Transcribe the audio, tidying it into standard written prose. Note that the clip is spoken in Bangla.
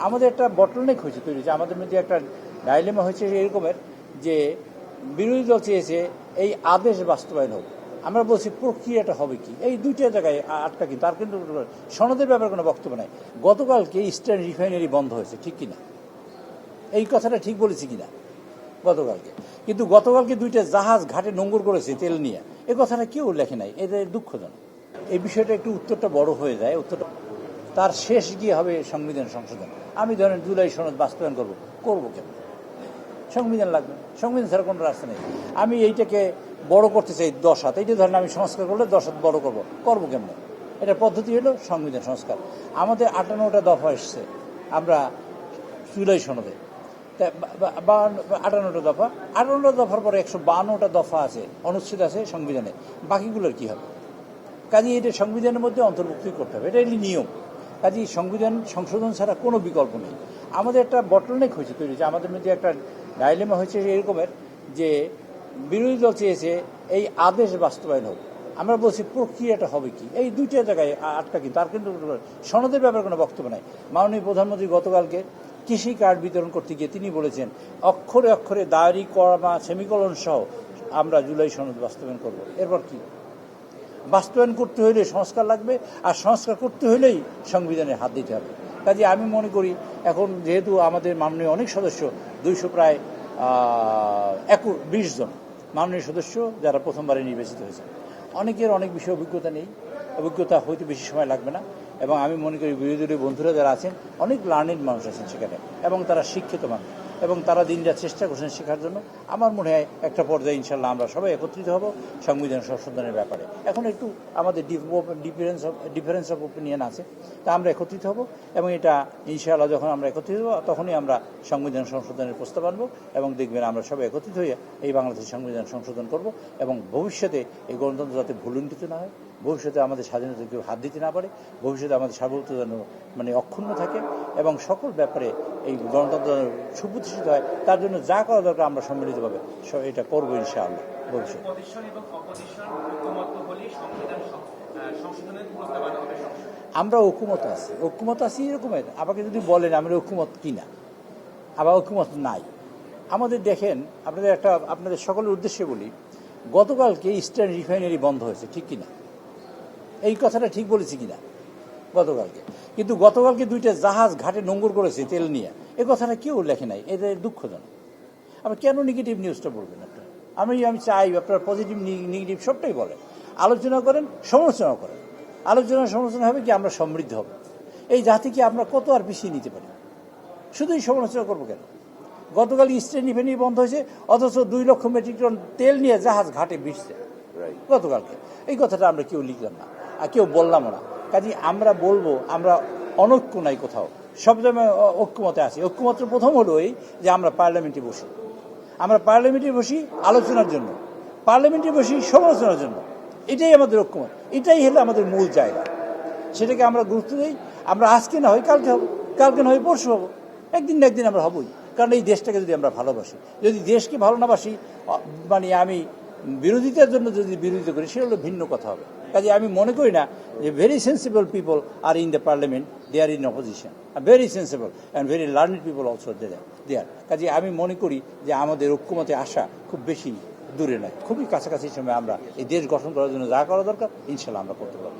আমাদের একটা বটলনেক হয়েছে তৈরি হয়েছে, আমাদের মধ্যে একটা ডাইলেমা হয়েছে এরকমের যে বিরোধী দল চেয়েছে এই আদেশ বাস্তবায়ন হোক, আমরা বলছি প্রক্রিয়াটা হবে কি, এই দুইটা জায়গায় আটকা। কিন্তু আর কিন্তু সনদের ব্যাপারে কোনো বক্তব্য নাই। গতকালকে ইস্টার্ন রিফাইনারি বন্ধ হয়েছে, ঠিক কিনা? এই কথাটা ঠিক বলেছি কিনা গতকালকে? কিন্তু গতকালকে দুইটা জাহাজ ঘাটে নোঙর করেছে তেল নিয়ে, এই কথাটা কেউ লেখে নাই। এটা দুঃখজনক। এই বিষয়টা একটু উত্তরটা বড় হয়ে যায়। উত্তরটা তার শেষ গিয়ে হবে সংবিধান সংশোধন। আমি ধরেন জুলাই সনদ বাস্তবায়ন করবো কেন? সংবিধান লাগবে, সংবিধান ছাড়া কোনো রাস্তা নেই। আমি এইটাকে বড় করতে চাই 10 হাত, এইটা ধরেন আমি সংস্কার করলে 10 হাত বড় করবো কেমন? এটা পদ্ধতি হলো সংবিধান সংস্কার। আমাদের 58টা দফা এসছে আমরা জুলাই সনদে, 58টা দফা, 58টা দফার পরে 152টা দফা আছে, অনুচ্ছেদ আছে সংবিধানে। বাকিগুলোর কি হবে? কাজে এটা সংবিধানের মধ্যে অন্তর্ভুক্তি করতে হবে, এটা নিয়ম। কাজে সংবিধান সংশোধন ছাড়া কোনো বিকল্প নেই। আমাদের একটা বটলনেক হয়েছে তৈরি হয়েছে, আমাদের মধ্যে একটা ডাইলেমা হয়েছে এরকমের যে বিরোধী দল চেয়েছে এই আদেশ বাস্তবায়ন হোক, আমরা বলছি প্রক্রিয়াটা হবে কি, এই দুইটা জায়গায় আটকা। কিন্তু আর কিন্তু সনদের ব্যাপারে কোনো বক্তব্য নাই। মাননীয় প্রধানমন্ত্রী গতকালকে কৃষি কার্ড বিতরণ করতে গিয়ে তিনি বলেছেন অক্ষরে অক্ষরে দাড়ি কমা সেমিকোলন সহ আমরা জুলাই সনদ বাস্তবায়ন করব। এরপর কি? বাস্তবায়ন করতে হলে সংস্কার লাগবে, আর সংস্কার করতে হলেই সংবিধানের হাত দিতে হবে। কাজে আমি মনে করি এখন যেহেতু আমাদের মাননীয় অনেক সদস্য 200 প্রায় 20 জন মাননীয় সদস্য যারা প্রথমবারে নির্বাচিত হয়েছে, অনেকের অনেক বিষয়ে অভিজ্ঞতা নেই, অভিজ্ঞতা হয়তো বেশি সময় লাগবে না। এবং আমি মনে করি বিরোধী দলীয় বন্ধুরা যারা আছেন অনেক লার্নিং মানুষ আছেন সেখানে, এবং তারা শিক্ষিত মানুষ, এবং তারা দিন রাত চেষ্টা করছেন শেখার জন্য। আমার মনে হয় একটা পর্যায়ে ইনশাল্লাহ আমরা সবাই একত্রিত হব সংবিধান সংশোধনের ব্যাপারে। এখন একটু আমাদের ডিফারেন্স অফ ওপিনিয়ন আছে, তা আমরা একত্রিত হব, এবং এটা ইনশাআল্লাহ যখন আমরা একত্রিত হব তখনই আমরা সংবিধান সংশোধনের প্রস্তাব আনবো, এবং দেখবেন আমরা সবাই একত্রিত হয়ে এই বাংলাদেশের সংবিধান সংশোধন করব। এবং ভবিষ্যতে এই গণতন্ত্র যাতে ভুলুণ্ঠিত না হয়, ভবিষ্যতে আমাদের স্বাধীনতা কেউ হাত দিতে না পারে, ভবিষ্যতে আমাদের সার্বভৌমত্ব যেন অক্ষুণ্ণ থাকে, এবং সকল ব্যাপারে এই গণতন্ত্র সুপ্রতিষ্ঠিত হয়, তার জন্য যা করা দরকার আমরা সম্মিলিতভাবে এটা করবো ইনশাআল্লাহ ভবিষ্যতে। আমরা ঐক্যমত আছি এরকমের। আমাকে যদি বলেন আমরা ঐক্যমত কিনা, আবার ঐক্যমত নাই আমাদের। দেখেন আপনাদের সকলের উদ্দেশ্যে বলি, গতকালকে ইস্টার্ন রিফাইনারি বন্ধ হয়েছে, ঠিক কিনা? এই কথাটা ঠিক বলেছি কিনা গতকালকে? কিন্তু গতকালকে দুইটা জাহাজ ঘাটে নোঙর করেছে তেল নিয়ে, এই কথাটা কেউ লেখে নাই। এটা দুঃখজনক। আবার কেন নেগেটিভ নিউজটা বলবেন আপনারা? আমি চাই আপনারা পজিটিভ নেগেটিভ সবটাই বলেন, আলোচনা করেন, সমালোচনা করেন। সমালোচনা হবে কি আমরা সমৃদ্ধ হব। এই জাতিকে আমরা কত আর পিছিয়ে নিতে পারি? শুধুই সমালোচনা করবো কেন? গতকাল ইস্টার্ন রিফাইনারি বন্ধ হয়েছে, অথচ 2 লক্ষ মেট্রিক টন তেল নিয়ে জাহাজ ঘাটে ভিড়ছে গতকালকে। এই কথাটা আমরা কেউ লিখলাম না আর কেউ বললামও না। কাজে আমরা বলবো আমরা অনৈক্য নাই কোথাও, সব সময় ঐক্যমতে আছি। ঐক্যমতের প্রথম হলো এই যে আমরা পার্লামেন্টে বসি আলোচনার জন্য, পার্লামেন্টে বসি সমালোচনার জন্য। এটাই আমাদের ঐক্যমত, এটাই হলো আমাদের মূল জায়গা। সেটাকে আমরা গুরুত্ব দিই। আমরা আজকে না হয় কালকে হবো, কালকে না হয় পরশু হবো, একদিন না একদিন আমরা হবই। কারণ এই দেশটাকে যদি আমরা ভালোবাসি, যদি দেশকে ভালো না বাসি, আমি বিরোধিতার জন্য যদি বিরোধিতা করি, সেটা হলো ভিন্ন কথা হবে। কাজে আমি মনে করি না যে very sensible people are in the parliament, they are in opposition, very sensible and very learned people also there. কাজে আমি মনে করি যে আমাদের ঐক্যমতে আসা খুব বেশি দূরে নয়, খুবই কাছাকাছি সময় আমরা এই দেশ গঠন করার জন্য যা করা দরকার ইনশাল্লাহ আমরা করতে পারবো।